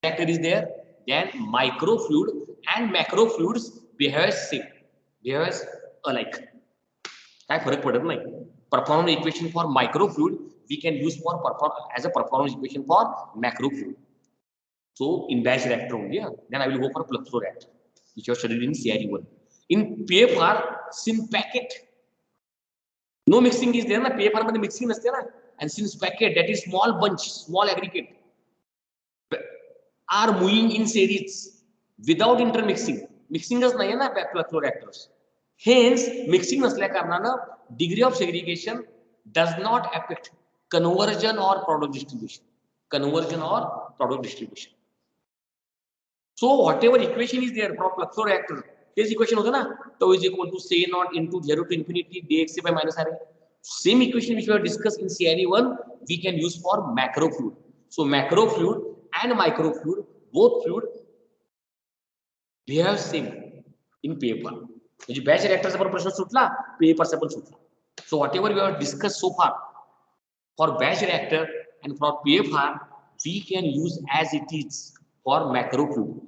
reactor is there, then microfluid and macrofluids behave same, behaves alike. काय फरक पडत नाही. Performance equation for microfluid we can use for as a performance equation for macrofluid. So in batch reactor only, then I will go for plug flow reactor, which was studied in CRE1. In PFR, since packet, no mixing is there na, PFR मध्ये mixing नसते ना, and since packet, that is small bunch, small aggregate, are moving in series without intermixing. Mixingच नाही ना plug flow reactors. Hence, mixing नसल्या कारणानं degree of segregation does not affect conversion or product distribution. Conversion or product distribution. So whatever equation is there for plug flow reactor, this equation होता ना, tau is equal to C naught into 0 to infinity dx by minus RA. Same equation which we have discussed in CRE1, we can use for macrofluid. So macrofluid and microfluid, both fluid behave same in PFR. म्हणजे batch रिएक्टरचा पण प्रश्न सुटला, PFRचा पण सुटला. So whatever we have discussed so far for batch reactor and for PFR, we can use as it is for macrofluid.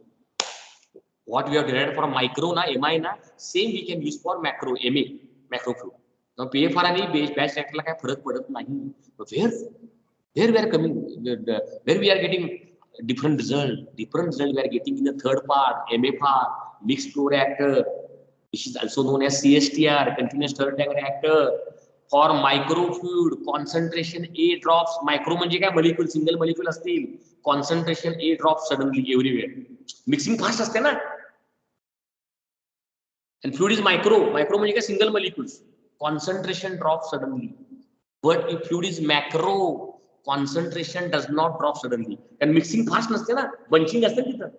What we have derived for micro na MI na, same we can use for macro MA, macrofluid. Now PFR आणि batch reactor ला काय फरक पडत नाही. Where we are coming, where we are getting different result we are getting in the third part, MFR, mixed flow reactor, which is also known as CSTR, continuous stirred tank reactor. For microfluid, concentration A drops. Micro म्हणजे काय, molecule, single molecule असतील, concentration A drops suddenly everywhere. Mixing fast असते ना. And fluid is micro म्हणजे काय, single molecules, concentration drops suddenly. But if fluid is macro, concentration does not drop suddenly. And mixing fast नसते ना, bunching असते तिथं.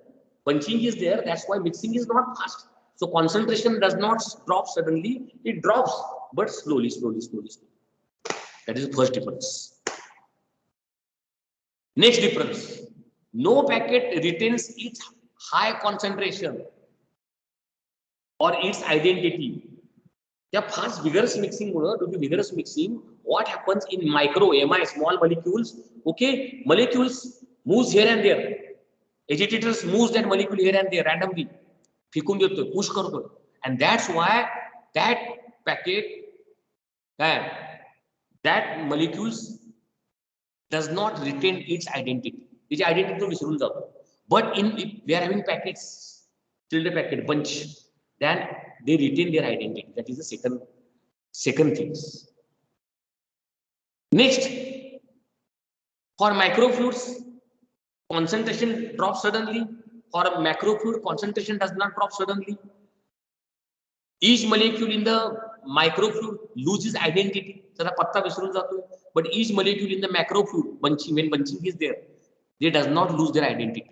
Bunching is there, that's why mixing is not fast. So concentration does not drop suddenly, it drops, but slowly. That is the first difference. Next difference, no packet retains its high concentration or its identity. त्या fast vigorous mixing Mule, due to vigorous mixing, what happens in micro MI, small molecules, okay, molecules moves here and there, agitators moves that molecule here and there randomly, फेकून देतो, push करतो, and that's why that packet, that molecules does not retain its identity. its identity तो विसरून जातो. But if we are having packets, tilde packet, bunch, then they retain their identity. That is the second things. Next, for microfluids, concentration drops suddenly. For a macrofluid, concentration does not drop suddenly. Each molecule in the microfluid loses identity. त्याचा पत्ता विसरून जातो. But each molecule in the macrofluid, bunching, when bunching is there, they does not lose their identity.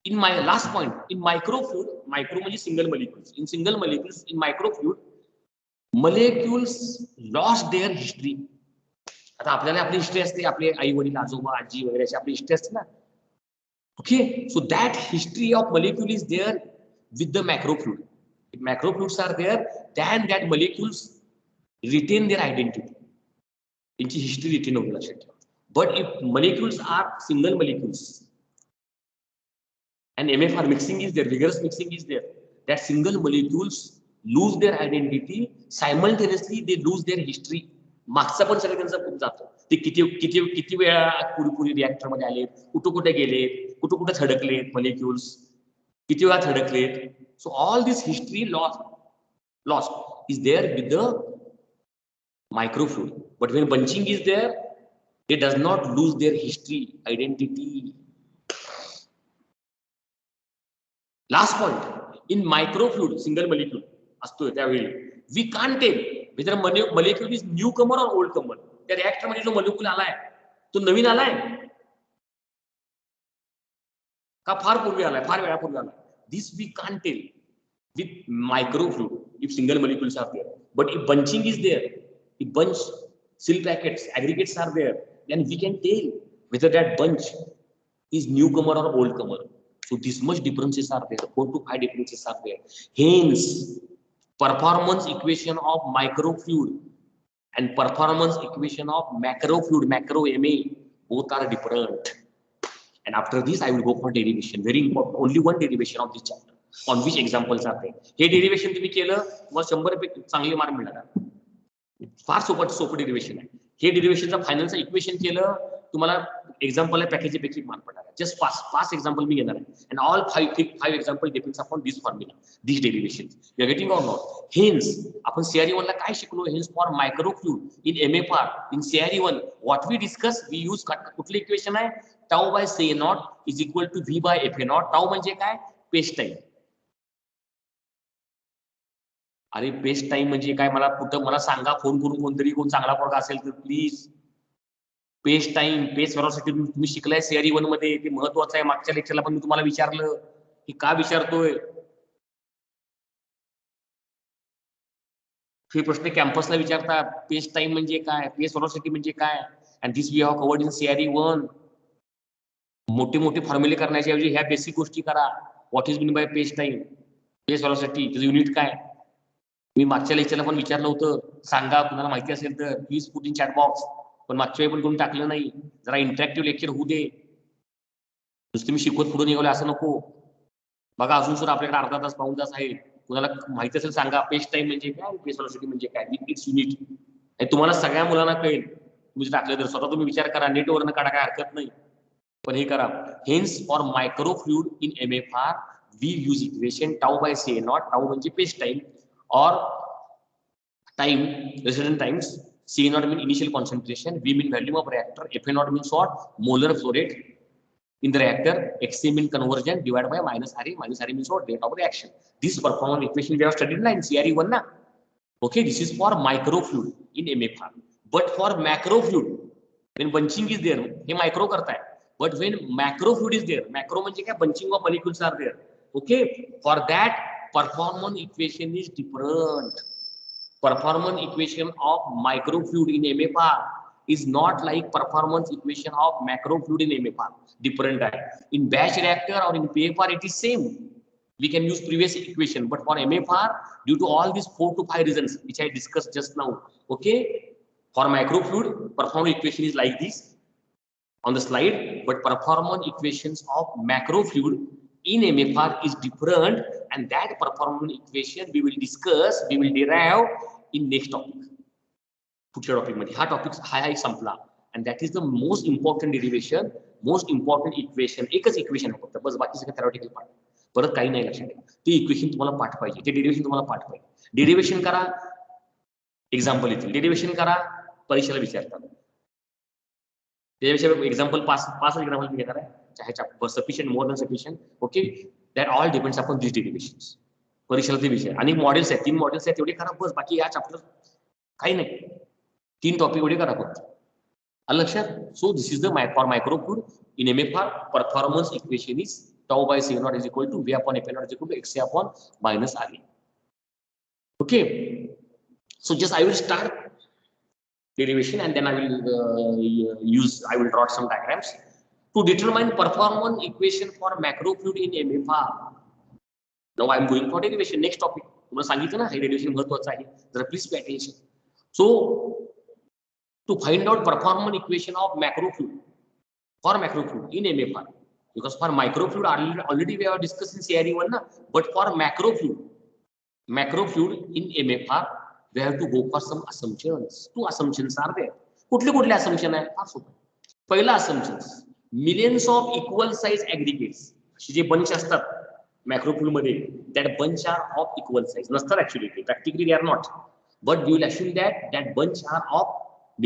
In my last point, in microfluid, micro म्हणजे single molecules. In single molecules, in microfluid, molecules lost their history. आता आपल्याला आपली history असते, आपले आई वडील, आजोबा, आजी वगैरे अशी आपली हिस्ट्री असते ना. Okay, so that history of molecule is there with the macrofluid. If macrofluids are there, then that molecules retain their identity. Inchi history retain होईल लक्षात ठेवा. But if molecules are single molecules and MFR mixing is there, vigorous mixing is there, that single molecules lose their identity, simultaneously they lose their history. मागचा पण सगळं त्यांचा खूप जातो. ते किती वेळा पुढे रिएक्टर मध्ये आले, कुठे गेले, कुठे थडकलेत molecules, किती वेळा थडकलेत. So all this history lost is there with the microfluid. But when bunching is there, they does not lose their history, identity. Last point, in microfluid, single molecule असतो त्यावेळी, we can't tell whether molecule is newcomer or old comer. त्या reactor मध्ये जो molecule आलाय तो नवीन आलाय का फार पूर्वी आलाय, फार वेळापूर्वी आलाय. This we can't tell with microfluid if single molecules are there. But if bunching is there, if bunch seal packets, aggregates are there, then we can tell whether that bunch is newcomer or old comer. So this much differences are there, 4 to 5 differences are there. Hence, performance equation of microfluid and performance equation of macrofluid, macro MA, both are different. And after this, I will go for derivation. Very important. Only one derivation of this chapter. On which examples are there? Hey derivation तुम्ही केलं, तुम्हाला 100 पैकी चांगले mark मिळणार. फार सोपं derivation आहे. हे डेरिव्हेशनचा फायनलचं equation केलं, तुम्हाला एक्झाम्पल आहे पॅकेज पैकी मार्क पडणार आहे. जस्ट पाच एक्झाम्पल मी घेणार आहे. And all five example depends upon this formula, this derivation. You are getting or not? Hence आपण CRE1 ला काय शिकलो? Hence for microfluid in MFR in CRE1 what we discuss, we use कुठलं equation आहे? Tau by C0 is equal to V by FA0. Tau म्हणजे काय? पेस्ट time. अरे बेस्ट टाइम म्हणजे काय? मला कुठं मला सांगा, फोन करून कोणतरी कोण चांगला पोरगा असेल तर please. Paste time, paste velocity तुम्ही शिकलाय CRE1 मध्ये, ते महत्वाचं आहे. मागच्या लेक्चरला पण मी तुम्हाला विचारलं की का विचारतोय हे प्रश्न कॅम्पसला विचारतात. पेस्ट टाइम म्हणजे काय? पेस्ट व्हेलॉसिटी म्हणजे काय? And this we have covered in CRE1. मोठे मोठे फॉर्म्युले करण्याच्या ऐवजी ह्या बेसिक गोष्टी करा. What is mean by paste time, paste velocity, त्याचं युनिट काय? मी मागच्या लेक्चरला पण विचारलं होतं, सांगा कुणाला माहिती असेल तर please put in chat box. पण मागच्या वेळी पण कोणी टाकलं नाही. जरा इंटरॅक्टिव्ह लेक्चर होऊ दे. नुसतं मी शिकवत पुढे निघालो असं नको. बघा अजून सुद्धा आपल्याकडे अर्धा तास पाऊण तास आहे. कुणाला माहिती असेल सांगा, पेस्ट टाइम म्हणजे काय, पेस्ट व्हेलॉसिटी म्हणजे काय, इट्स युनिट. आणि तुम्हाला सगळ्या मुलांना कळेल. तुम्ही टाकलं तर स्वतः तुम्ही विचार करा, नेटवरनं काढा, काय हरकत नाही, पण हे करा. Hence for microfluid in MFR we use equation tau by C0. Tau म्हणजे पेस्ट time or time, resident times. C0 mean initial concentration, V mean volume of reactor, FA0 means what? Molar flow rate in the reactor, XC mean conversion divided by minus RA. Minus RA means what? Rate of reaction. This performance equation we have studied in CRE1 na. Okay, this is for microfluid in MFR. But for macrofluid, when bunching is there, हे micro करता है. But when macrofluid is there, macro म्हणजे काय? Bunching of molecules are there. Okay, for that performance equation is different. Performance equation of microfluid in MFR is not like performance equation of macrofluid in MFR. Different type. In batch reactor or in PFR it is same. We can use previous equation, but for MFR, due to all these 4 to 5 reasons which I discussed just now, okay, for microfluid performance equation is like this on the slide, but performance equations of macrofluid in MFR is different, and that performance equation we will discuss, we will derive in next topic. पुढच्या topic मध्ये हा topic हा एक संपला. and that is the most important derivation, most important equation. एकच equation आहे फक्त, बस बाकी सगळं थेरॉटिकल पार्ट. परत काही नाही लक्षात ठेवा. ते इक्वेशन तुम्हाला पाठ पाहिजे, ते डेरिव्हेशन तुम्हाला पाठ पाहिजे. डेरिव्हेशन करा, एक्झाम्पल येतील. डेरिव्हेशन करा, परीक्षेला विचारतात. त्याविषयी एक्झाम्पल पाच एक्झाम्पल मी घेणार आहे. sufficient, more than sufficient. Okay, that all depends upon these derivations. परीक्षेला ते विषय आणि मॉडेल्स आहेत, 3 मॉडेल्स आहेत, तेवढे करा बस. बाकी या चॅप्टर काही नाही, 3 टॉपिक एवढे करा फक्त. आलं लक्षात? So this is the for microfluid in MFR performance equation is tau by C0 is equal to V upon FA0 is equal to XA upon minus RA. Okay, so just I will start derivation and then I will draw some diagrams to determine performance equation for macrofluid in MFR. Now I am going for derivation. Next topic. तुम्हाला सांगितलं ना, हे derivation महत्त्वाचं आहे. जरा please pay attention. So to find out performance equation of macrofluid in MFR, because for microfluid already we have discussed in CRE1 na, but for macrofluid in MFR we have to go for some assumptions. 2 assumptions are there. कुठले assumption आहे? फार सोपं. पहिला assumptions, millions of equal size aggregates. J bunch असतात macrofluid मध्ये, that bunch are of equal size. नसतात actually, practically they are not, but we will assume that bunch are of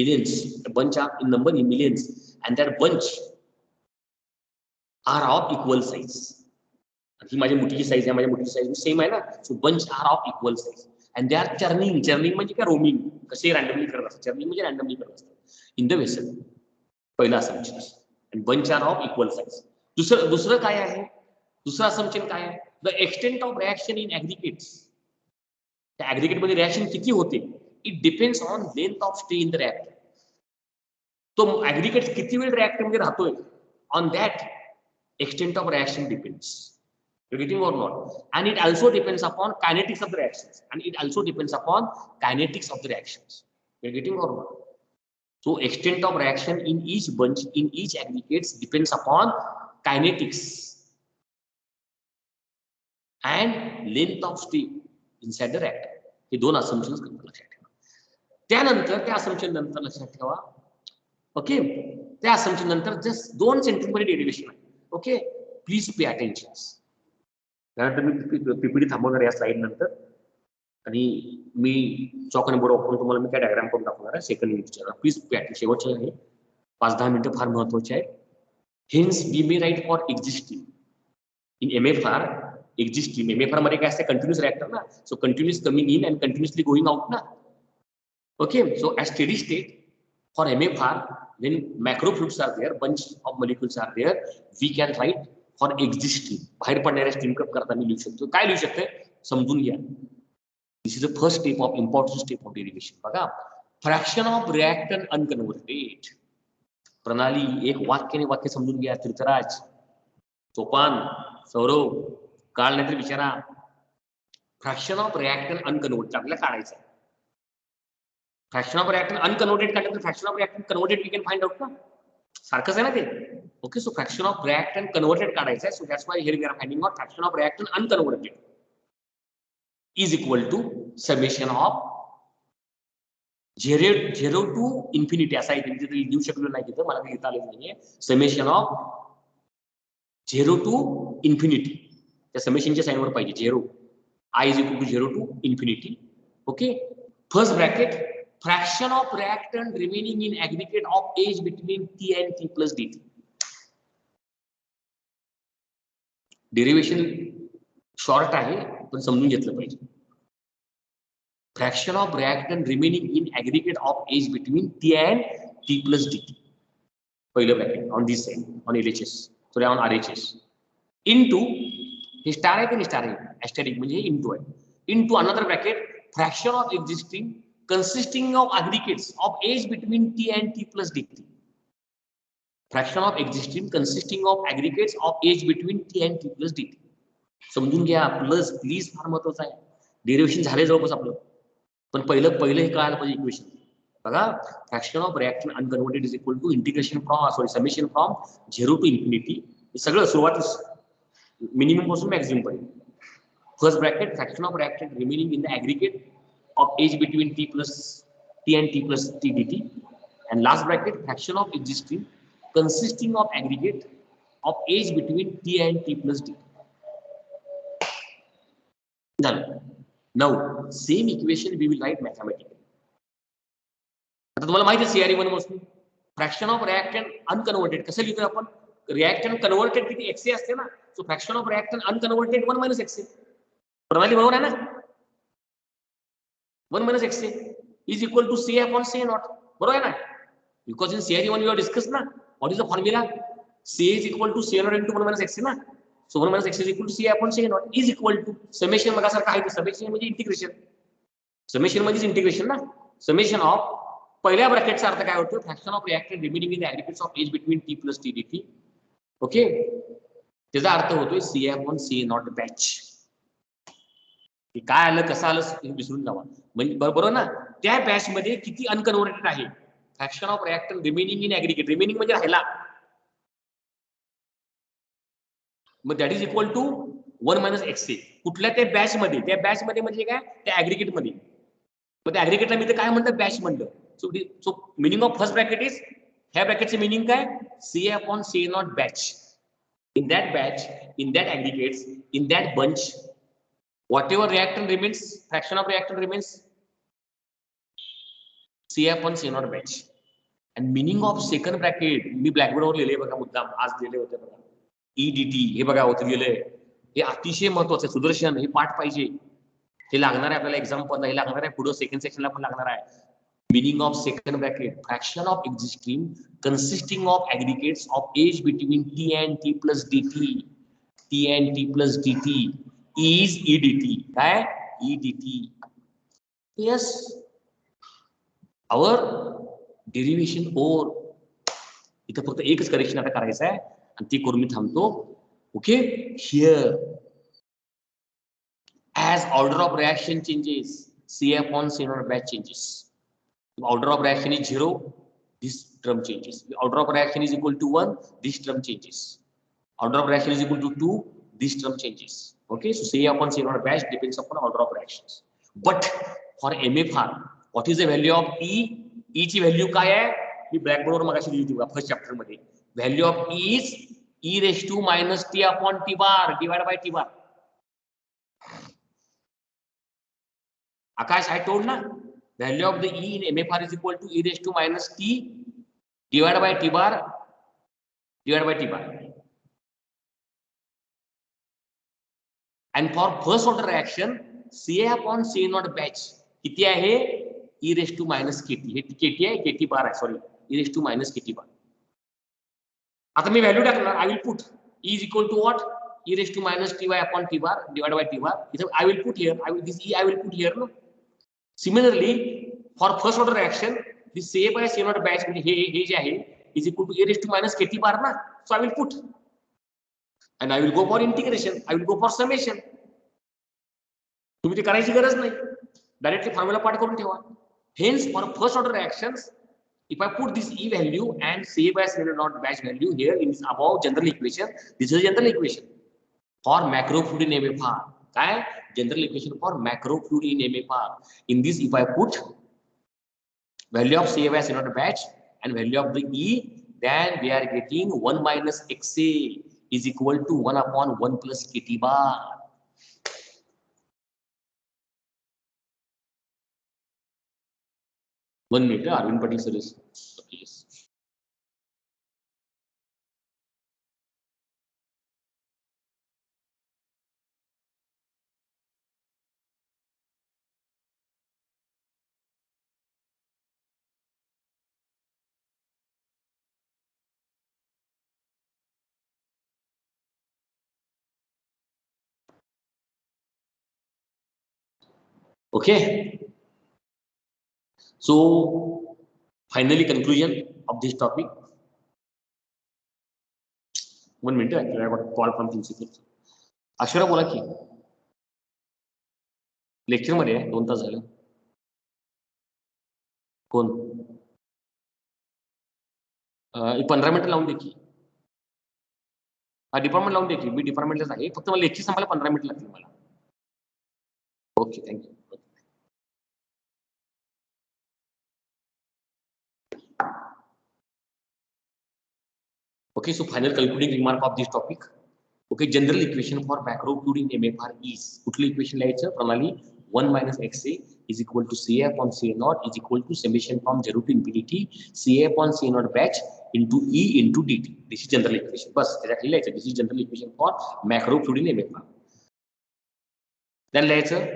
millions. The bunch are in number in millions, and that bunch are of equal size. ही माझी मुठीची size आहे, माझ्या मुठीची size same आहे ना. सो bunch are of equal size. And they are churning म्हणजे काय? Roaming. कसे randomly करत असतात. चर्निंग म्हणजे रॅन्डमली करत असतात इन द वेसल. पहिला assumption. and bunch are of equal size. दुसरं काय आहे? दुसरं असम्पशन काय आहे? The extent of reaction in aggregates. त्या ऍग्रीगेट मध्ये रिएक्शन किती होते? It depends on length of stay in the reactor. तो ऍग्रीगेट किती वेळ रिएक्टर मध्ये राहतोय, on that extent of reaction depends. You're getting or not? And it also depends upon kinetics of the reactions. And it also depends upon kinetics of the reactions. You're getting or not? So extent of reaction in each bunch, in each aggregates depends upon kinetics and length of step inside the reactor. हे दोन assumptions लक्षात ठेवा. त्यानंतर त्या assumption नंतर लक्षात ठेवा, okay, त्या assumption नंतर जस्ट 2 सेंटेन्स मध्ये डेरिव्हेशन आहे. Okay, please pay attention. त्यानंतर मी पीपीटी थांबवणार या स्लाइड नंतर आणि मी चॉक आणि बोर्ड वापरून तुम्हाला मी काय डायग्राम करून दाखवणार आहे सेकंड युनिटच्या. Please pay attention. शेवटचे आहे 5-10 मिनिटं फार महत्वाचे आहे. Hence we may write for existing in MFR. Existing MFR मध्ये काय असते, कंटिन्युअस रिएक्टर ना, so continuous coming in and continuously going out ना. Okay, so at steady state for MFR when macro fluids are there, bunch of molecules are there, we can write for existing. बाहेर पडणाऱ्या stream cup करताना लिहू शकतो. काय लिहू शकते समजून घ्या. This is the first step of important step of derivation. बघा, फ्रॅक्शन ऑफ रिएक्टंट अनकन्व्हर्टेड. प्रणाली एक वाक्याने वाक्य समजून घ्या. तीर्थराज, सोपान, सौरव, काळ नाहीतर विचारा. फ्रॅक्शन ऑफ रिएक्टंट अनकन्व्हर्टेड आपल्याला काढायचं आहे. फ्रॅक्शन ऑफ रिएक्टंट अनकन्वर्टेड काढलं तर fraction of reactant converted we can find out ना, सारखंच आहे ना ते. Okay, so fraction of reactant converted काढायचं आहे. So that's why here we are finding out fraction of reactant unconverted is equal to summation of 0 to infinity. असा आहे तिथे लिहू शकलो नाही, तिथं मला लिहिता आलं नाहीये. समेशन ऑफ 0 टू इन्फिनिटी, त्या समेशनच्या साइनवर पाहिजे 0. I is equal to 0 to infinity. Okay, first bracket fraction of reactant remaining in aggregate of age between T and T plus dt. Derivation short आहे पण समजून घेतलं पाहिजे. Fraction of reactant remaining in aggregate of age between T and T plus dt. पहिलं bracket on this side on LHS, sorry on RHS into हे star आहे की star आहे, ॲस्टेरिक म्हणजे into आहे, into another bracket fraction of existing consisting of aggregates of age between T and T plus dt. Fraction of existing consisting of aggregates of age between T and T plus dt. समजून घ्या. Plus please फार महत्वाचं आहे. Derivation झाले जवळपास आपलं, पण पहिलं हे कळायला पाहिजे इक्वेशन. बघा, fraction of reactant unconverted is equal to integration from summation from 0 to infinity. हे सगळं सुरुवातीस मिनिमम पासून मॅक्सिमम पर्यंत. First bracket fraction of reactant remaining in the aggregate of age between T and T plus T dt, and last bracket fraction of existing consisting of aggregate of age between T and T plus dt. Now same equation we will write mathematically. आता तुम्हाला माहिती आहे CRE 1 पासून fraction of reactant unconverted कसं लिहितोय आपण. Reactant converted किती XA असते ना, so fraction of reactant unconverted 1 - XA. प्रणाली बरोबर आहे ना. 1 - XA is equal to CA upon CA naught. बरोबर आहे ना, because in CRE 1 we have discussed ना, what is the formula? CA is equal to CA naught into 1 - XA ना. So 1 - XA is equal to CA upon CA naught is equal to summation. बघा सारखं आहे, summation म्हणजे integration. Summation म्हणजे integration ना. Summation of पहिल्या ब्रॅकेटचा अर्थ काय होतो, fraction of reactant remaining in the aggregates of age between T plus T dt. Okay, त्याचा अर्थ होतोय CA upon CA naught batch. काय आलं कसं आलं विसरून जावा, म्हणजे बरोबर ना. त्या बॅच मध्ये किती अनकन्वर्टेड आहे, fraction of reactant remaining in aggregate. Remaining म्हणजे राहिला, मग that is equal to 1 - XA. कुठल्या त्या बॅच मध्ये म्हणजे काय, त्या ॲग्रिगेट मध्ये. मग त्या ॲग्रिगेटला मी काय म्हणतो, बॅच म्हणलं. So meaning of first bracket is, ह्या ब्रॅकेटचे मिनिंग काय, CA upon CA naught batch. In that batch, in that aggregates, in that bunch, whatever reactant remains, fraction of reactant remains, CA upon CA naught batch. And meaning of second bracket मी blackboard वर लिहिले बघा, मुद्दाम आज लिहिले होते बघा. EDT हे बघा होतं लिहिलंय. हे अतिशय महत्वाचं आहे. सुदर्शन हे पाठ पाहिजे, हे लागणार आहे आपल्याला एक्झाम्पल, हे लागणार आहे पुढे सेकंड सेक्शनला पण लागणार आहे. Meaning of second bracket fraction of existing consisting of aggregates of age between T and T plus dt. T and T plus dt is EDT. काय EDT. Yes, our derivation or इथं फक्त एकच correction आता करायचं आहे आणि ती करून मी थांबतो. Okay, here as order of reaction changes, CA upon CA naught batch changes. Order of reaction is 0, this term changes. The order of reaction is equal to 1, this term changes. Order of reaction is equal to 2. This term changes. Okay, so CA upon CA naught batch depends upon order of reactions. But for MFR, what is the value of E? E ची value काय आहे? मी ब्लॅकबोर्डवर मगाशी लिहिली होती first chapter मध्ये. Value of E is E raised to minus T upon T bar divided by T bar. Akash, I told na, value of the E in MFR is equal to E raised to minus T divided by T bar divided by T bar. And for first order reaction, CA upon CA naught batch किती आहे? E raised to minus KT. हे KT आहे, KT bar आहे, sorry, E raised to minus KT bar. आता मी value टाकणार. I will put E is equal to what? E raised to minus Ty upon T bar divided by T bar. I will put here. This E I will put here. No? Similarly, for first order reaction, this CA by CA naught batch हे जे आहे is equal to E raised to minus KT bar ना. So I will put. And I will go for integration. I will go for summation. तुम्ही ते करायची गरज नाही. Directly formula पाठ करून ठेवा. Hence, for first order reactions, if I put this E value and CA by CA naught batch value here in this above general equation, this is a general equation for macro fluid in MFR. काय? General equation for macro fluid in MFR. In this, if I put value of CA by CA naught batch and value of the E, then we are getting 1 minus XA is equal to 1 upon 1 plus KT bar. One minute, Arvind Patil sir is. Okay, yes. Okay. So, finally, conclusion of this topic. 1 minute, actually, I got a call from principal. Akshara बोला की lecture मध्ये 2 तास झाले. कोण? 15 मिनिटं लावून दे की. Department लावून दे की. मी डिपार्टमेंटलाच आहे. फक्त मला लेक्चर संपायला 15 मिनिटं लागतील मला. Okay, thank you. Okay, so final concluding remark of this topic. Okay, general equation for macro fluid in MFR is कुठली equation लिहायचं? प्रणाली 1 minus XA is equal to CA upon CA naught is equal to summation from 0 to infinity CA upon CA naught batch into E into DT. This is general equation. बस त्याच्यात लिहायचं. This is general equation for macro fluid in MFR. Then लिहायचं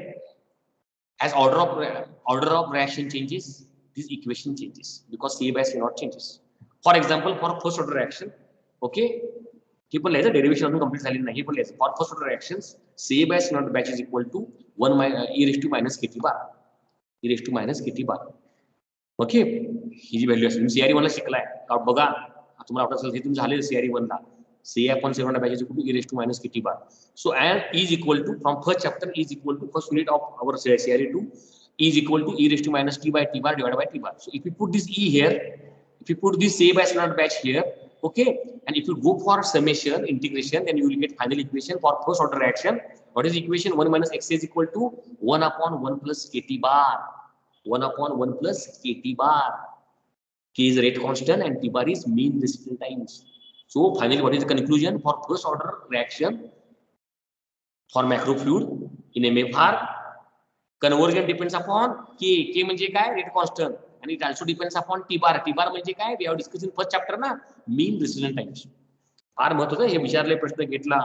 as order of reaction changes, this equation changes because CA by CA naught changes. For example, for first order reaction, okay, he पण लिहायचं derivation अजून complete झालेली नाही. हे पण लिहायचं. For first order reactions, CA by CA naught batch is equal to 1 e raised to minus KT bar. E raised to minus KT bar. Okay, ही जी value असेल CRE 1 ला शिकलाय का बघा. तुम्हाला आठवत असेल हे तुमचं झालेलं CRE 1 La. CA upon CA naught batch is equal to E raised to minus KT bar. So and E is equal to from first chapter E is equal to first unit of our CRE 2 E is equal to E raised to minus T by T bar divided by T bar. So if we put this E here, if you put this CA by CA naught batch here, okay, and if you go for summation integration, then you will get final equation for first order reaction. What is the equation? 1 minus XA is equal to 1 upon 1 plus KT bar. 1 upon 1 plus KT bar. K is rate constant and T bar is mean distance times. So finally, what is the conclusion for first order reaction for macro fluid in MFR? Conversion depends upon K. K म्हणजे काय? Rate constant. And it also depends upon T bar. T bar म्हणजे काय? We have discussed in first chapter ना, mean decision times. फार महत्वाचं हे विचारले प्रश्न घेतला.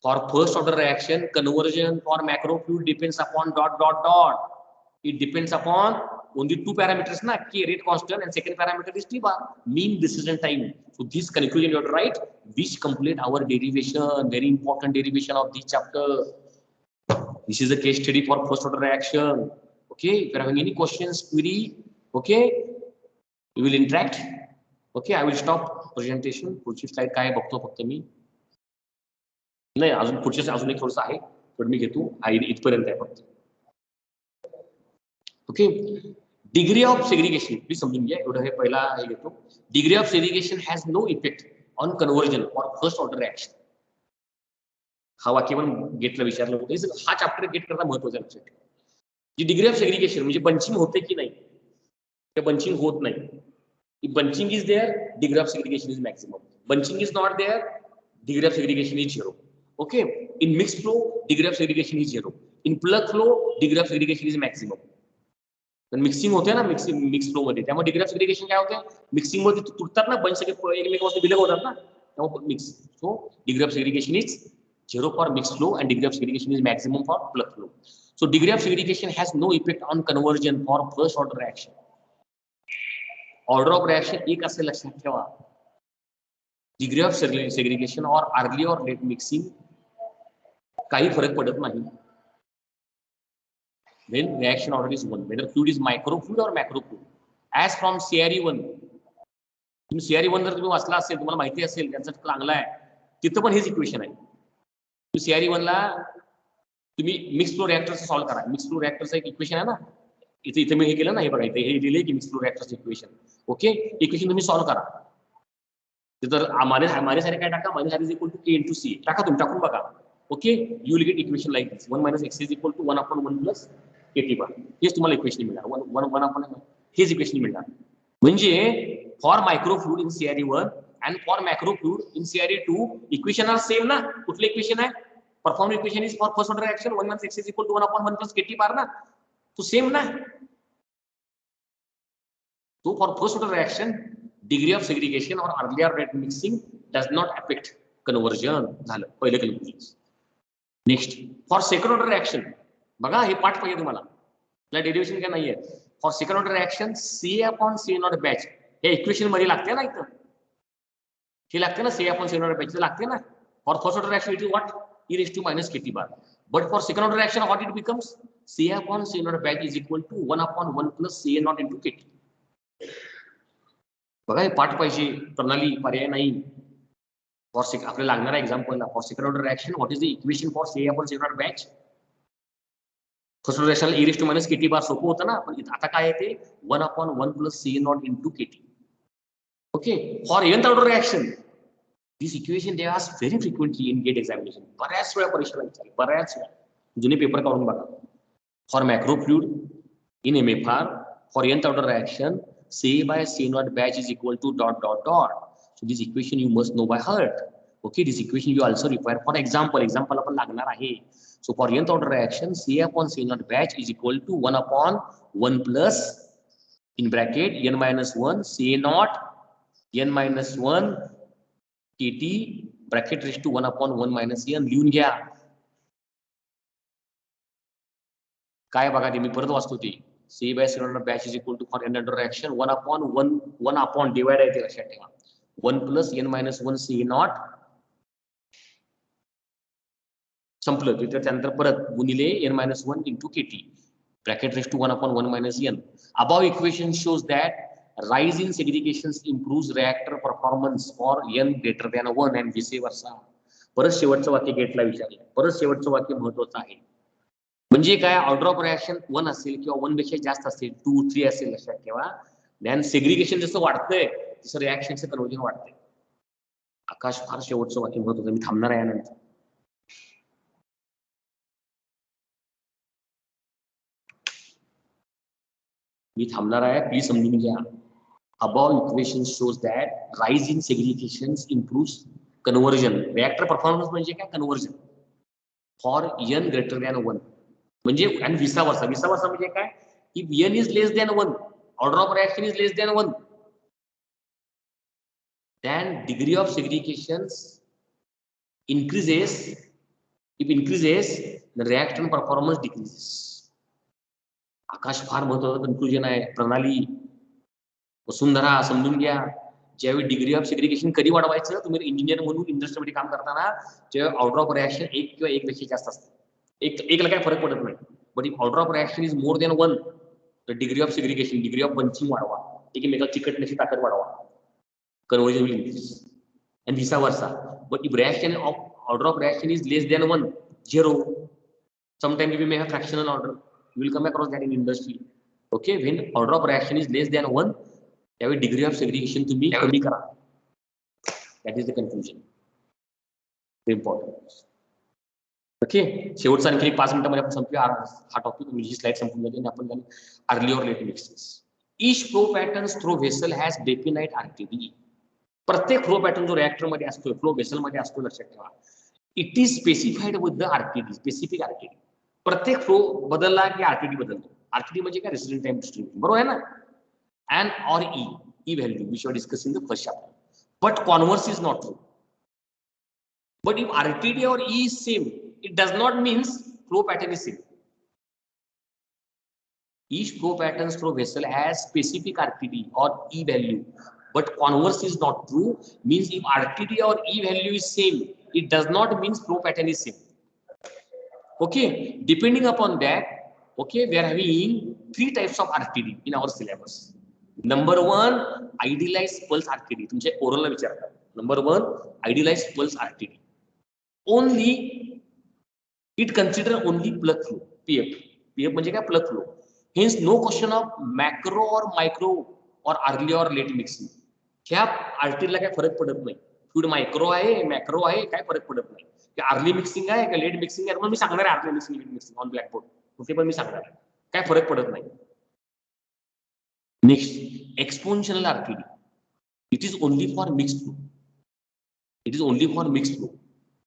For first order reaction, conversion for macro fluid depends upon ... It depends upon only 2 parameters na, K rate constant and second parameter is T bar, mean decision time. So this conclusion you have to write, which complete our derivation, very important derivation of this chapter. This is a case study for first order reaction. Okay, if you are having any questions, query, okay, we will interact. Okay, I will stop presentation. पुढची slide काय बघतो फक्त मी. नाही अजून पुढचे अजून एक थोडंसं आहे पण मी घेतो. इथपर्यंत आहे फक्त. Okay, degree of segregation please समजून घ्या. एवढं हे पहिला हे घेतो. Degree of segregation has no effect on conversion for first order reaction. हा वाक्य पण गेटला विचारलं होतं. हा चॅप्टर गेट करता महत्वाचा लक्षात ठेवा. जी डिग्री ऑफ सेग्रिगेशन म्हणजे बंचिंग होते की नाही, ते बंचिंग होत नाही. If bunching is there, degree of segregation is maximum. Bunching is not there, degree of segregation is 0. Okay. In mixed flow, degree of segregation is 0. In plug flow, degree of segregation is maximum. पण mixing होते ना, mix flow मध्ये, त्यामुळे degree of segregation काय होते, mixing मध्ये तुटतात ना, bunch सगळे एकमेकांपासून विलग होतात ना, त्यामुळे mix. So degree of segregation is 0 for mixed flow and degree of segregation is maximum for plug flow. So degree of segregation has no effect on conversion for first order reaction. Order of reaction एक असे लक्षात ठेवा, degree of segregation और early or late mixing काही फरक पडत नाही. when reaction order is 1, whether fluid is microfluid or macrofluid. As from CRE1, तुम्ही CRE1 जर तुम्ही वाचला असेल, तुम्हाला माहिती असेल त्यांचा चांगला आहे, तिथं पण हेच इक्वेशन आहे. तुम्ही CRE1 ला तुम्ही मिक्स फ्लो रिएक्टरचं सॉल्व्ह करा. मिक्स फ्लो रिएक्टरचं एक इक्वेशन आहे ना, इथे मी हे केलं ना, हे बघा इथे हे दिले की मिक्स फ्लो रिएक्टरचं इक्वेशन. ओके, इक्वेशन तुम्ही सॉल्व्ह करा. तर मायनस काय टाका, minus R is equal to K into C टाका, तुम्ही टाकून बघा. Okay, you will get equation like this, 1 minus X is equal to 1/1 plus KT bar. हेच तुम्हाला इक्वेशन मिळणार, 1/1 हेच इक्वेशन मिळणार. म्हणजे for microfluid in CRE1 and for macrofluid in CRE2 equation are same ना. कुठलं इक्वेशन आहे, perform equation is for first order reaction 1 minus X is equal to 1/1 plus KT bar ना, तो सेम ना. So for first order reaction, degree of segregation or earlier rate mixing does not affect conversion. झालं पहिलं conclusion. Next for second order reaction, बघा हे पाठ पाहिजे तुम्हाला, त्याला डेरिव्हेशन काय नाहीये. For second order reaction CA/C0 batch हे इक्वेशन मध्ये लागते ना, इथं हे लागते ना, CA/C0 बॅच लागते ना. For first order reaction it is what, e raised to minus kt bar. But for second order reaction, what it becomes, CA/C0 batch is equal to 1/1 plus CA0 into kt. बघा हे पाठ पाहिजे, प्रणाली पर्याय नाही. For आपल्याला लागणारा example, for second order reaction what is the equation for CA/C0 batch. First order reaction e raised to minus kt bar सोपं होतं ना, पण आता काय येते 1/1 plus CA0 into kt. Okay, for nth order reaction this equation they ask very frequently in GATE examination. बऱ्याच वेळा परीक्षेला विचारले, बऱ्याच वेळा जुने पेपर काढून बघा. For macrofluid in MFR for nth order reaction CA/C0 batch is equal to ... So this equation you must know by heart. Okay, this equation you also require for example आपण लागणार आहे. So for nth order reaction CA/C0 batch is equal to 1/1 plus in bracket n minus 1 CA0 n minus 1 kt bracket raised to 1/1 minus n. लिहून घ्या. काय बघा ते मी परत वाचतो ते. CA/C0 batch is equal to for n order reaction 1/1 upon divide आहे ते लक्षात ठेवा. 1 plus n minus 1 CA0 संपलं. तिथे त्यानंतर परत गुणिले n minus 1 into kt bracket raised to 1/1 minus n. Above equation shows that rise in segregations improves reactor performance for n greater than 1 and vice versa. परत शेवटचं वाक्य गेटला विचारलं, परत शेवटचं वाक्य महत्वाचं आहे. म्हणजे काय, ऑर्डर ऑफ रिएक्शन 1 असेल किंवा 1 पेक्षा जास्त असेल, 2, 3 असेल लक्षात ठेवा. देन सेग्रिगेशन जसं वाढतंय तसं रिएक्शनचं कन्वर्जन वाढतंय. आकाश फार शेवटचं वाक्य महत्वाचं, मी थांबणार आहे यानंतर. मी थांबणार आहे, प्लीज समजून घ्या. Above equation shows that rise in segregations improves conversion. Reactor performance म्हणजे काय, conversion for n greater than 1. म्हणजे आणि विसा वर्सा म्हणजे काय, if n is less than 1, order of reaction is less than 1, then degree of segregations increases. If increases, the reaction performance decreases. आकाश फार महत्वाचं conclusion आहे. प्रणाली वसुंधरा समजून घ्या. ज्यावेळी डिग्री ऑफ सेग्रिगेशन कधी वाढवायचं, तुम्ही इंजिनियर म्हणून इंडस्ट्रीमध्ये काम करताना जेव्हा ऑर्डर ऑफ रिएक्शन 1 किंवा 1 पेक्षा जास्त असतं, एकला काय फरक पडत नाही. But if order of reaction is more than 1, तर degree of segregation, degree of bunching वाढवा, एकमेकाला चिकटण्याची ताकद वाढवा, conversion will increase and vice versa. But if reaction of order of reaction is less than 1, 0, sometimes we may have fractional order, you will come across that in industry. Okay, when order of reaction is less than 1, त्यावेळी degree of segregation तुम्ही कमी करा. That is the conclusion. The important. Okay, शेवटचा आणखी 5 मिनिटांमध्ये आपण संपूया हा topic. ही slide संपून जाते आणि आपण जाऊ early or late mixing. Each flow pattern through vessel has definite RTD. प्रत्येक फ्लो पॅटर्न जो रिएक्टर मध्ये असतो, फ्लो व्हेसल मध्ये असतो, लक्षात ठेवा. It is specified with the RTD, specific RTD. प्रत्येक फ्लो बदलला की आरटीडी बदलतो. आरटीडी म्हणजे काय? रेसिडेंट टाइम डिस्ट्रीब्युशन, बरोबर आहे ना? N or E value which we discuss in the first chapter. But converse is not true. But if RTD or E is same, it does not mean flow pattern is same. Each flow pattern through vessel has specific RTD or E value, but converse is not true. Means if RTD or E value is same, it does not mean flow pattern is same. Okay, depending upon that, okay, we are having 3 types of RTD in our syllabus. Number 1, idealized pulse RTD. तुमचे oral ला विचारतात. Number 1, idealized pulse RTD. Only it consider only plug flow, PF. PF म्हणजे काय? Plug flow. Hence no question of macro or micro or early or late mixing. ह्या आरटीला काय फरक पडत नाही. Fluid micro आहे, मॅक्रो आहे, काय फरक पडत नाही. की अर्ली मिक्सिंग आहे का लेट मिक्सिंग आहे, पण मी सांगणार आहे early mixing, late mixing on blackboard. ते पण मी सांगणार आहे, काय फरक पडत नाही. Next, exponential RTD. It is only for mixed flow. It is only for mixed flow.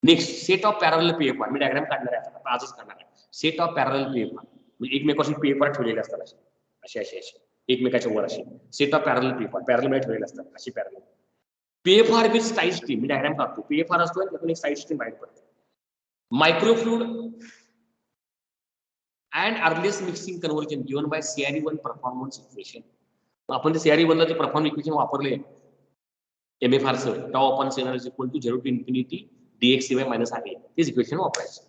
Next, set of parallel PFR. मी डायग्राम काढणार आहे, आजच काढणार आहे. सेट ऑफ पॅरलल पीएफआर म्हणजे एकमेकाशी पीएफआर ठेवलेले असतात, असे असे असे एकमेकाच्या वर असे. Set of parallel PFR, parallel मध्ये ठेवलेले असतात अशी parallel. PFR with side stream, मी डायग्राम काढतो. पीएफआर असतो त्यातून एक साइड स्ट्रीम बाहेर पडते. Microfluid and earliest mixing conversion given by CRE1 performance equation. आपण ते CRE1 ला जे परफॉर्मन्स इक्वेशन वापरले MFR चं, tau upon CNR is equal to 0 to infinity dx minus RA. This equation वापरायचं.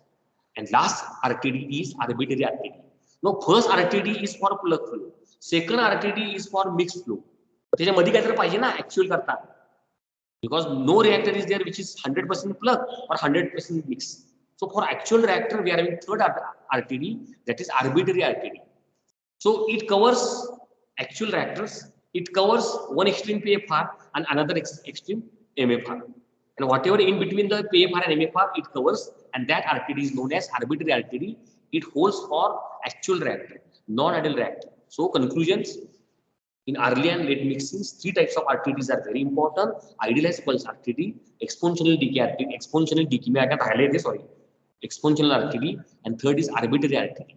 And last RTD is arbitrary RTD. Now first RTD is for plug flow. Second RTD is for mixed flow. त्याच्यामध्ये काय तर पाहिजे ना actual करता. Because no reactor is there which is 100% plug or 100% mix. So for actual reactor we are having third RTD, that is arbitrary RTD. So it covers actual reactors. It covers one extreme PFR and another extreme MFR. And whatever in between the PFR and MFR it covers, and that RTD is known as arbitrary RTD. It holds for actual reactor, non-ideal reactor. So conclusions, in early and late mixings, 3 types of RTDs are very important. Idealized pulse RTD, exponential decay RTD, exponential decay, I can't highlight this, sorry. Exponential RTD, and third is arbitrary RTD.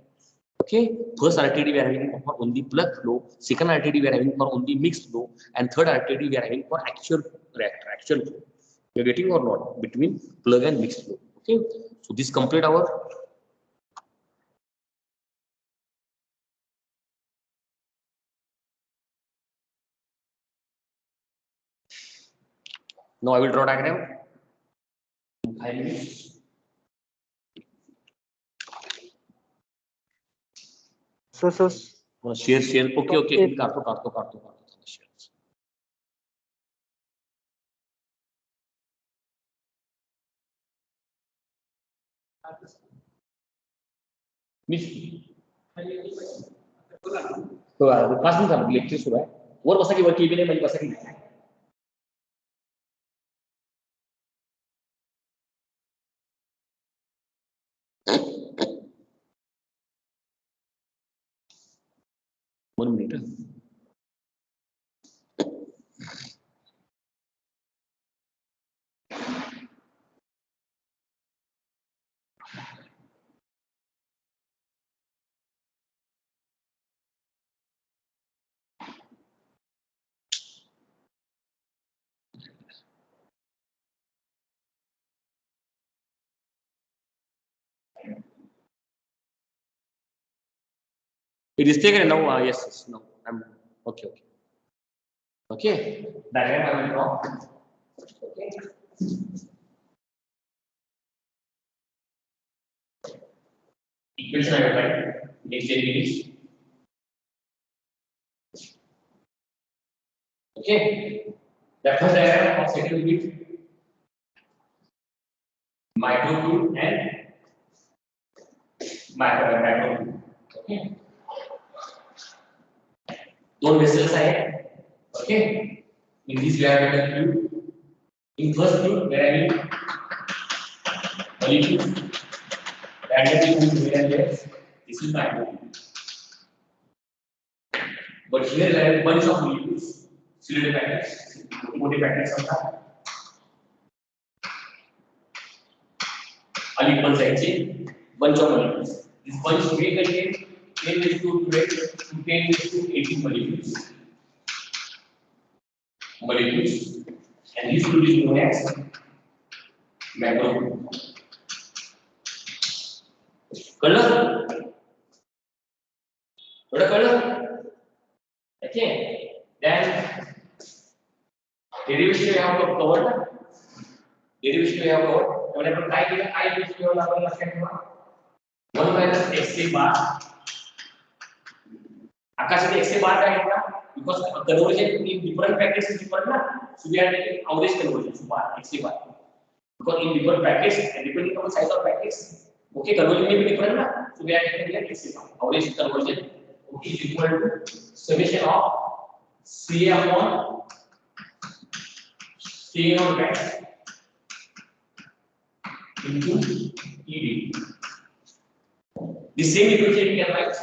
Okay, first RTD we are having for only plug flow, second RTD we are having for only mixed flow, and third RTD we are having for actual reactor, actual flow. You are getting or not between plug and mixed flow. Okay, so this complete our now I will draw diagram. So share okay काढतो पासून lecture सुरू आहे. वर बसा की वर केबी नाही म्हणजे बसा की One minute. It is taken now. Yes, no. I'm okay. Diagram I will draw. Okay. Equation I will write. Next 10 minutes. Okay. The first diagram of second bit microfluid and macrofluid. Okay. Two vessels are okay. In this we are going to In first fluid, where I mean molecules randomly moved here and there, this is microfluid. But here there are a bunch of molecules, cylinder packets, motive packets sometimes. Unequal side chain, bunch of molecules. This bunch may contain 10 raised to 12 to 10 raised to 18 molecules. And this fluid is known as macrofluid. Color? What a color? Okay. Then derivation we have covered. Derivation we have covered. Whenever I give I derivation we have covered. 1 minus x bar. Akash is x bar का because conversion in different packets is different ना. So we are taking average conversion so bar x bar. Because in different packets and depending on the size of packets, okay, conversion may be different ना. So we are taking like x bar. Average conversion okay is equal to summation of CA upon CA on back into ED. The same equation we can write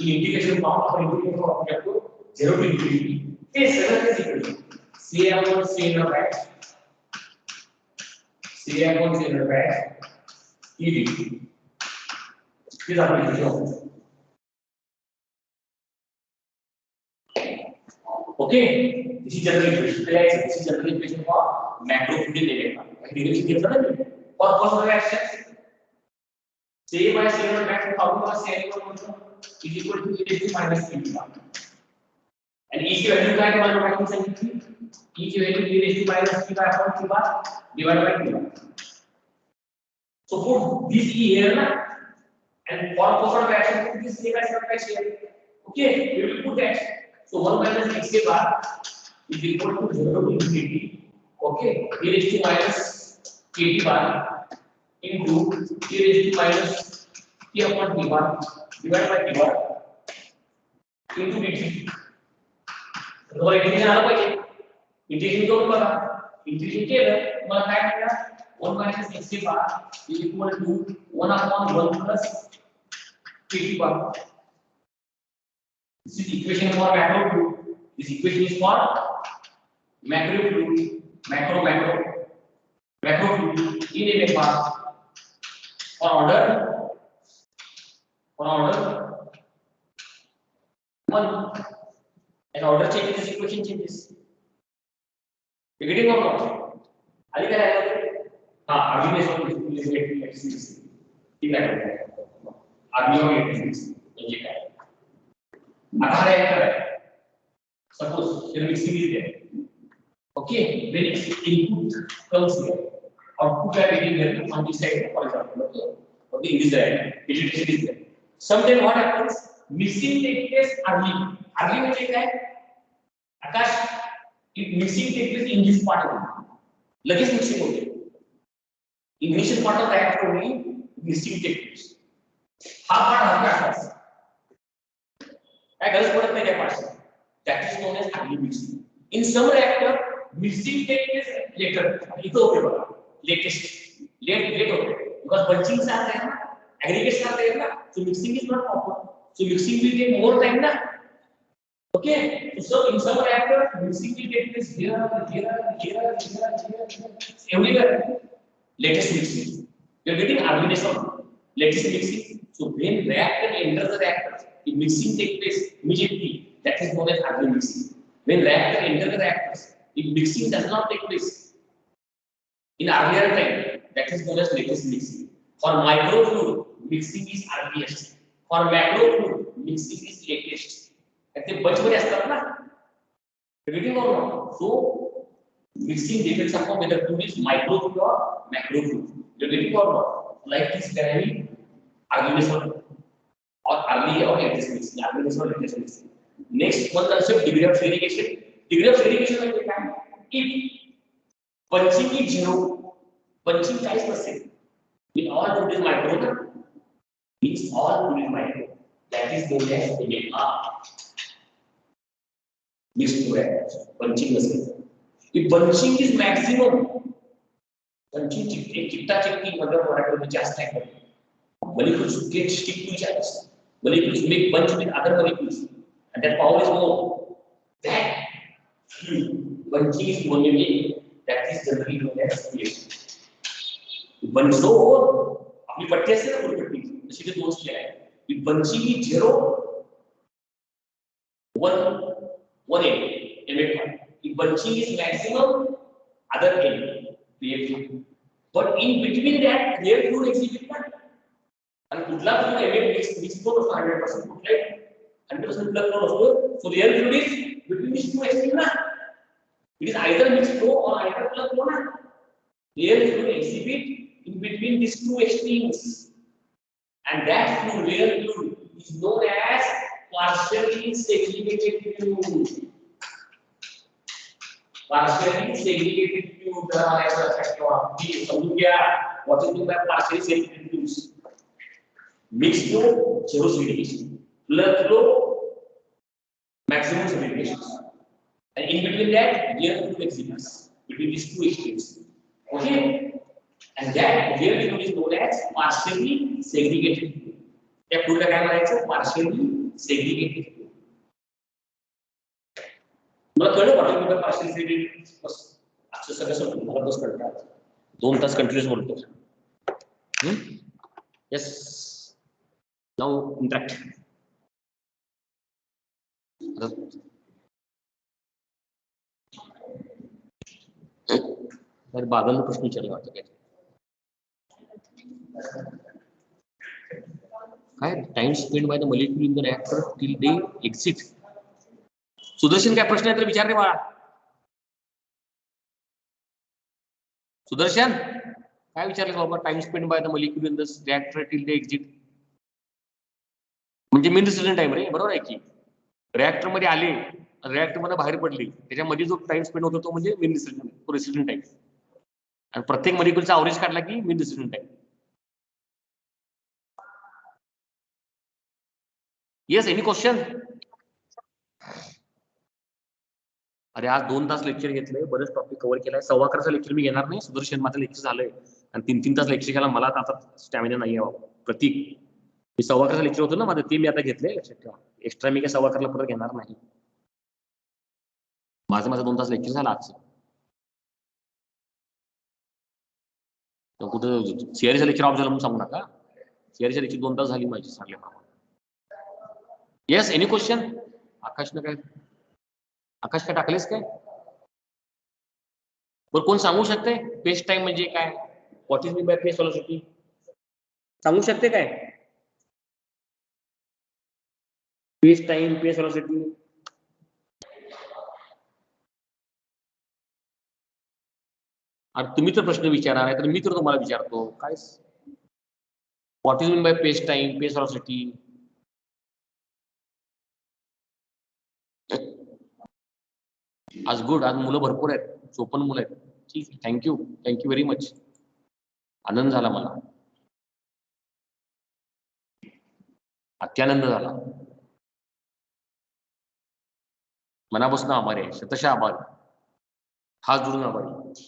in integration form or integration form we have to 0 to infinity. This is equal to CA upon CA on back CA upon CA on back ED. This is our equation. Okay, this is general equation. This is general equation for macrofluid electron. Derivation gives us for first reaction. Say by CA max formula CA is equal to e minus q. And E की value क्या है हमारे पास में की E की value e minus q upon q bar divided by q. So put this E here na, and for first reaction put this A by here. Okay, we will put that. So 1 minus x bar is equal to 0 to infinity. Okay, e raised to minus kt bar into e raised to minus t upon t bar divided by t bar into dt. तो integration आला पाहिजे. Integration करून बघा. Integration केलं मला काय मिळणार 1 minus x bar is equal to 1 upon 1 plus kt bar. This is equation for macrofluid. This equation is for macrofluid. Macrofluid in a bar. For order 1. And order changes, this equation changes. You getting or not? आली क्या है? हाँ, अभी मैं सोच लेकिन ठीक है. अभी हो गया ये क्या है? आधार है. Suppose here mixing is there. Okay, when input comes here, output are getting here on this side, for example. Okay, in this side, it is there. Sometimes what happens? Mixing takes place early. Early में क्या है? आकाश, mixing takes place in this part only. लगेच mixing होते हैं. Initial part of reactor only mixing takes place. हा part हल्का आकाश. गलत पड़ता है क्या part? That is known as early mixing. In some reactor, mixing takes place later. इतो होते बड़ा. Latest. Late होते हैं. Because bunching से आते हैं ना, aggregation से आते हैं ना, so mixing is not proper. So mixing will take more time ना. Okay. So in some reactor, mixing will take place here. Everywhere. Latest mixing. You are getting arguments of latest mixing. So when reactor enters the reactor, the mixing takes place immediately. That is known as early mixing. When reactor enters the reactors, the mixing does not take place in earlier time. That is known as latest mixing. For microfluid, mixing is earliest. For macrofluid, mixing is latest. ऐसे बचपन असतात ना, repeating or not. So mixing depends upon whether fluid is microfluid or macrofluid. Repeating or not. Like this can be argument or early or latest mixing. Argument or latest mixing. Next one concept, degree of segregation. Degree of segregation like that. If bunching is 0, bunching size %. In all fluid is micro, means all fluid is micro. That is known as MR. Mixed fluid bunching %. If bunching is maximum, चिकटा चिक्की मतलब मराठी जास्त आहे. Molecules get stick to each other. Molecules make bunch with other molecules, and that power is more. That bunching is more unique. That is generally known as reaction. Banso आपली पट्टी असते ना पट्टी जशी की दोन स्केल आहे ही बनची ही 0 1 1 एम ही bunching is maximum other end real fluid, but in between that real fluid exhibit ना आणि कुठला फ्लुइड एमिट मिक्स होतो 100% कुठले 100% प्लग फ्लो असतो so real fluid is between this two extreme ना it is either mix flow or either plug flow ना real fluid exhibit in between these two extremes, and that fluid real fluid is known as partially segregated fluid. Partially segregated fluid ऐसा कहते हैं समझ गया what is meant by partially segregated fluids. Mixed flow, zero segregation. Plug flow, maximum segregation. And in between that, real fluid exhibits between these two extremes. Okay? And that real fluid is known as partially segregated fluid. त्या fluid ला काय म्हणायचं? Partially segregated fluid. मला कळलं वाटतं की partially segregated बस असं सगळं समजून मला बस कळतं 2 तास कंटिन्यूअस बोलतो. Yes. Now interact. तर बाबांना प्रश्न विचारला वाटतं काय time spend by the molecule in the reactor till they exit. Sudarshan काय प्रश्न आहे तर विचार रे बाळा. सुदर्शन काय विचारलं बाबा time spend by the molecule in the reactor till they exit म्हणजे मीन रिसिजन टाइम रे बरोबर आहे की रिएक्टर मध्ये आले रिएक्टर मध्ये बाहेर पडले त्याच्यामध्ये जो टाइम स्पेंड होतो तो म्हणजे मीन रिसिजन तो रिसिजन टाइम आणि प्रत्येक मॉलिक्यूलचा अवरेज काढला की mean residence time. Yes any question. अरे आज 2 तास लेक्चर घेतलंय बरेच टॉपिक कव्हर केलाय 11:15चं लेक्चर मी घेणार नाही सुदर्शन माझं लेक्चर झालंय आणि 3-3 तास लेक्चर घ्यायला मला आता स्टॅमिना नाही आहे बाबा. प्रतीक मी 11:15चं लेक्चर होतं ना माझं ते मी आता घेतलंय लक्षात ठेवा एक्स्ट्रा मी काय 11:15ला परत घेणार नाही. माझं 2 तास लेक्चर झालं आजचं. कुठं सीआरचं लेक्चर ऑफ झालं म्हणून सांगू नका. सीआरचं लेक्चर 2 तास झाली माझी सांगल्याप्रमाणे. Yes any question. आकाशनं काय आकाश काय टाकलेस काय बरं कोण सांगू शकते पेस्ट टाइम म्हणजे काय व्हॉट इज मीन बाय पेस्ट व्हेलॉसिटी सांगू शकते काय पेस्ट टाइम पेस्ट व्हेलॉसिटी. आणि तुम्ही तर प्रश्न विचारा नाही तर मी तर तुम्हाला विचारतो काय what is mean by paste time paste velocity. आज गुड आज मुलं भरपूर आहेत 54 मुलं आहेत ठीक आहे थँक्यू व्हेरी मच आनंद झाला मला अत्यानंद झाला मनापासून आभार आहे शतशः आभार हात जोडून आभारी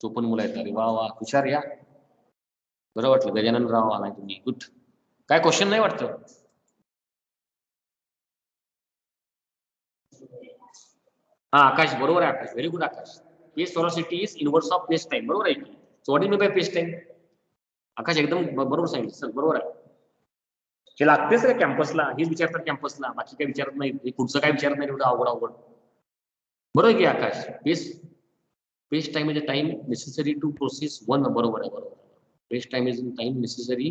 54 मुलं आहेत अरे वा वा हुशार या बरं वाटलं गजानन राव आलाय तुम्ही गुड. काय क्वेश्चन नाही वाटतं. हा आकाश बरोबर आहे Akash very good Akash. Paste velocity is inverse of paste time बरोबर आहे की so what is mean by paste time. Akash एकदम बरोबर सांगितलं सर बरोबर आहे. हे लागतेच का कॅम्पसला हेच विचारतात कॅम्पसला बाकी काय विचारत नाही पुढचं काय विचारत नाही एवढं अवघड बरोबर की आकाश. पेस्ट time is a time necessary to process one बरोबर आहे बरोबर. पेस्ट time is in time necessary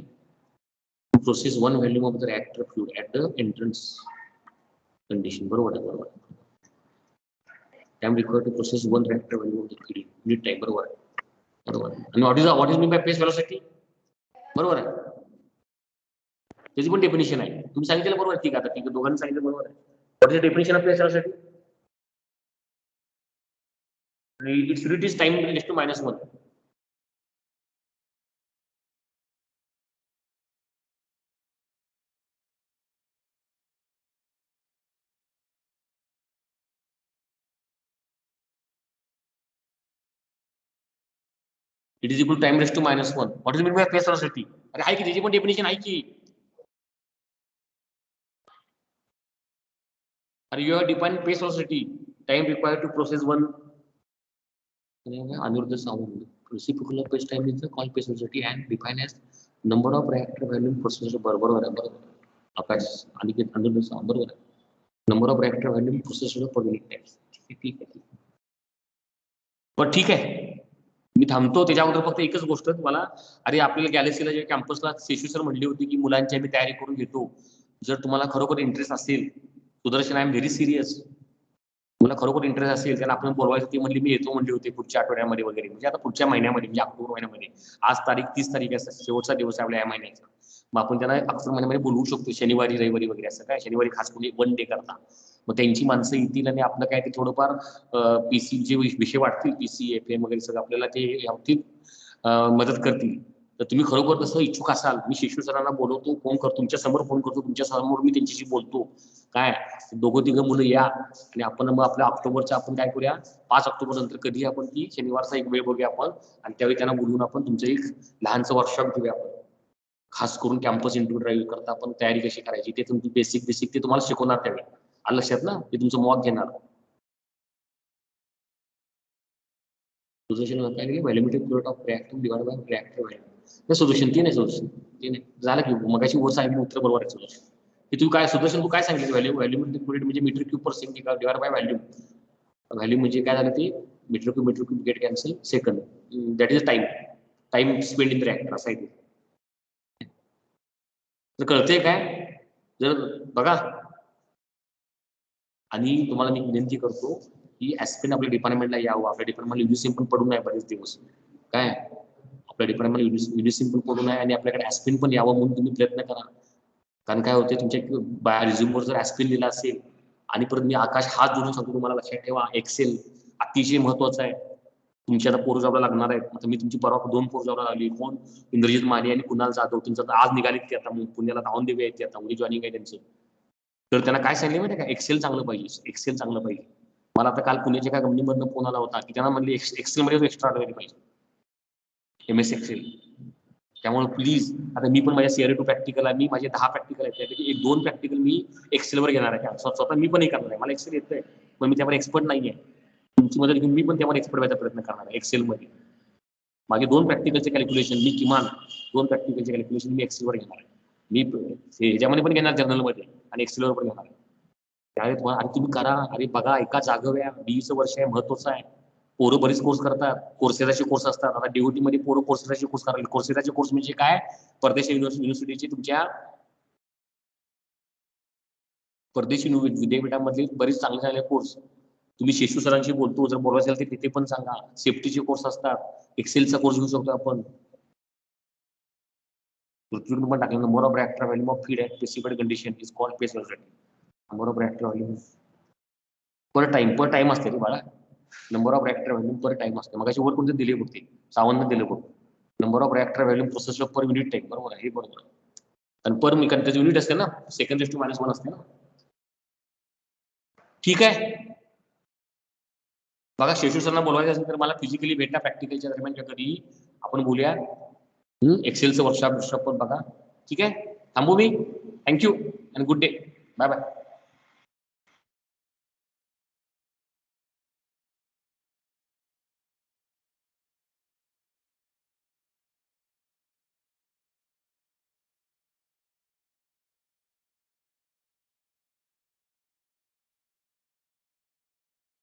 to process one volume of the reactor fluid at the entrance condition बरोबर आहे बरोबर. Time required to process one reactor volume of the fluid unit time बरोबर आहे बरोबर. आणि व्हॉट इज मीन बाय पेस्ट velocity बरोबर आहे. त्याची पण डेफिनेशन आहे तुम्ही सांगितलं बरोबर ठीक आहे आता ठीक आहे दोघांनी सांगितलं बरोबर आहे. What is the definition of पेस्ट velocity. Its unit is time raised to -1. It is equal time raise to -1. What is mean by space velocity? अरे आहे की त्याची पण डेफिनेशन आहे की. अरे you have defined space velocity, time required to process one. Aniruddha Sahu, reciprocal of phase time is the called phase velocity and defined as number of reactor volume processed बरोबर आकाश Aniket Aniruddha Sahu बरोबर आहे. Number of reactor volume processor per unit time. ठीक आहे. पण ठीक आहे, मी थांबतो. त्याच्यावर फक्त एकच गोष्ट तुम्हाला, अरे आपल्याला गॅलेक्सीला जे कॅम्पसला शेषू सर म्हणली होती की मुलांची आम्ही तयारी करून घेतो, जर तुम्हाला खरोखर इंटरेस्ट असेल, Sudarshan I am very serious, मला खरोखर इंटरेस्ट असेल त्याला आपण बोलवायचं. ती म्हणली मी येतो म्हणली होती पुढच्या आठवड्यामध्ये वगैरे, म्हणजे आता पुढच्या महिन्यामध्ये, म्हणजे ऑक्टोबर महिन्यामध्ये. आज तारीख 30 तारीख आहे, शेवटचा दिवस आहे आपल्या या महिन्याचा. मग आपण त्यांना ऑक्टोबर महिन्यामध्ये बोलवू शकतो, शनिवारी रविवारी वगैरे, असं काय शनिवारी खास करून 1 डे करता. मग त्यांची माणसं येतील आणि आपलं काय ते थोडंफार पीसी जे विषय वाटतील, पीसी FM वगैरे सगळं आपल्याला ते यावतील मदत करतील. तर तुम्ही खरोखर तसं इच्छुक असाल, मी शेषू सरांना बोलवतो, फोन करतो, तुमच्या समोर फोन करतो, तुमच्या समोर मी त्यांच्याशी बोलतो. काय दोघं तिघं मुलं या आणि आपण मग आपल्या ऑक्टोबरच्या आपण काय करूया, 5 ऑक्टोबर नंतर कधी आपण ती शनिवारचा एक वेळ बघूया आपण, आणि त्यावेळी त्यांना बोलवून आपण तुमचं एक लहानचं वर्कशॉप घेऊया आपण. खास करून कॅम्पस इंटरव्ह्यू ड्राईव्ह करता आपण तयारी कशी करायची ते तुमची बेसिक ते तुम्हाला शिकवणार त्यावेळी. आलं लक्षात ना? ते तुमचं मॉक घेणार. सोल्युशन काय आहे, volumetric flow of reactor divide by reactor volume. हे सोल्युशन ते नाही, सोल्युशन ते नाही झालं की मगाशी वर सांगितलं उत्तर बरोबर आहे. सोल्युशन हे तू काय सुदर्शन तू काय सांगितलं, व्हॉल्यूमेट्रिक फ्लो म्हणजे metre cube per second divide by volume. Value म्हणजे काय झालं ते metre cube get cancel second, that is time spend in the reactor, असं आहे ते. तर कळतंय काय? जर बघा, आणि तुम्हाला मी विनंती करतो की ऍस्पिन आपल्या डिपार्टमेंटला यावं. आपल्या डिपार्टमेंटला युनिसिम पण पडून आहे बरेच दिवस. काय आपल्या डिपार्टमेंटला युनिसिम पण पडून आहे आणि आपल्याकडे ऍस्पिन पण यावं म्हणून तुम्ही प्रयत्न करा. कारण काय होते, तुमच्या रिझ्यूमवर जर ऍस्पिन लिहिला असेल, आणि परत मी आकाश हात जोडून सांगतो तुम्हाला, लक्षात ठेवा एक्सेल अतिशय महत्वाचं आहे. तुमच्या आता पोर जॉबला लागणार आहेत. आता मी तुमची परवा 2 पोर जॉबला लागली, कोण इंद्रजित माने आणि कुणाल जाधव. तुमचं आज निघालीत ते, आता पुण्याला धावून देवी आहेत ते, आता उद्या जॉईनिंग आहे त्यांचं. तर त्यांना काय सांगितलं माहिती का, एक्सेल चांगलं पाहिजे, एक्सेल चांगलं पाहिजे. मला आता काल पुण्याच्या एका कंपनीमधनं फोन आला होता की त्यांना म्हणले एक्सेल मध्ये एक्स्ट्रा आलं पाहिजे, MS एक्सेल. त्यामुळे प्लीज, आता मी पण माझ्या CRA 2 प्रॅक्टिकल आहे, मी माझे 10 प्रॅक्टिकल आहेत, त्यापैकी 1-2 प्रॅक्टिकल मी एक्सेलवर घेणार आहे. स्वतः मी पण हे करणार आहे. मला एक्सेल येतंय पण मी त्यावर एक्सपर्ट नाहीये. तुमची मदत घेऊन मी पण त्यावर एक्सपर्ट व्हायचा प्रयत्न करणार आहे एक्सेलमध्ये. माझे 2 प्रॅक्टिकलचे कॅल्क्युलेशन मी किमान 2 प्रॅक्टिकलचे कॅल्क्युलेशन मी एक्सेलवर घेणार आहे. मी ह्याच्यामध्ये पण घेणार जर्नलमध्ये आणि एक्सेलवर पण घेणार आहे. त्यावेळी आणि तुम्ही करा. अरे बघा, एका जागव्या 20 वर्ष आहे, महत्वाचं आहे. पोरं बरेच कोर्स करतात, कोर्सेराचे कोर्स असतात. आता DOT मध्ये पोरं कोर्सेराचे कोर्स करायला. कोर्सेराचे कोर्स म्हणजे काय, परदेशी युनिव्हर्सिटीचे तुमच्या परदेशी विद्यापीठामधले बरेच चांगले कोर्स. तुम्ही शेषू सरांशी बोलतो, जर बोलायचं असेल तर तिथे पण सांगा. सेफ्टीचे कोर्स असतात, एक्सेलचा कोर्स घेऊ शकतो आपण. पृथ्वीवर पण टाकलं, number of reactor volume of feed at specified condition is called face velocity. Number of reactor volume पर टाइम असते रे बाळा. नंबर ऑफ रिएक्टर व्हॉल्यूम पर टाइम असते. मग अशी वर कोणते दिले बघते, सावंत दिले बघ. Number of reactor volume process per unit time, बरोबर आहे, हे बरोबर आहे. आणि पर त्याचं युनिट असते ना, सेकंड रेस टू -1 असते ना. ठीक आहे. बघा, शेषू सरना बोलवायचं असेल तर मला फिजिकली भेटा, प्रॅक्टिकलच्या दरम्यान कधी आपण बोलूया. एक्सेलचं वर्कशॉप पण बघा. ठीक आहे, थांबू मी. थँक्यू आणि गुड डे, बाय बाय.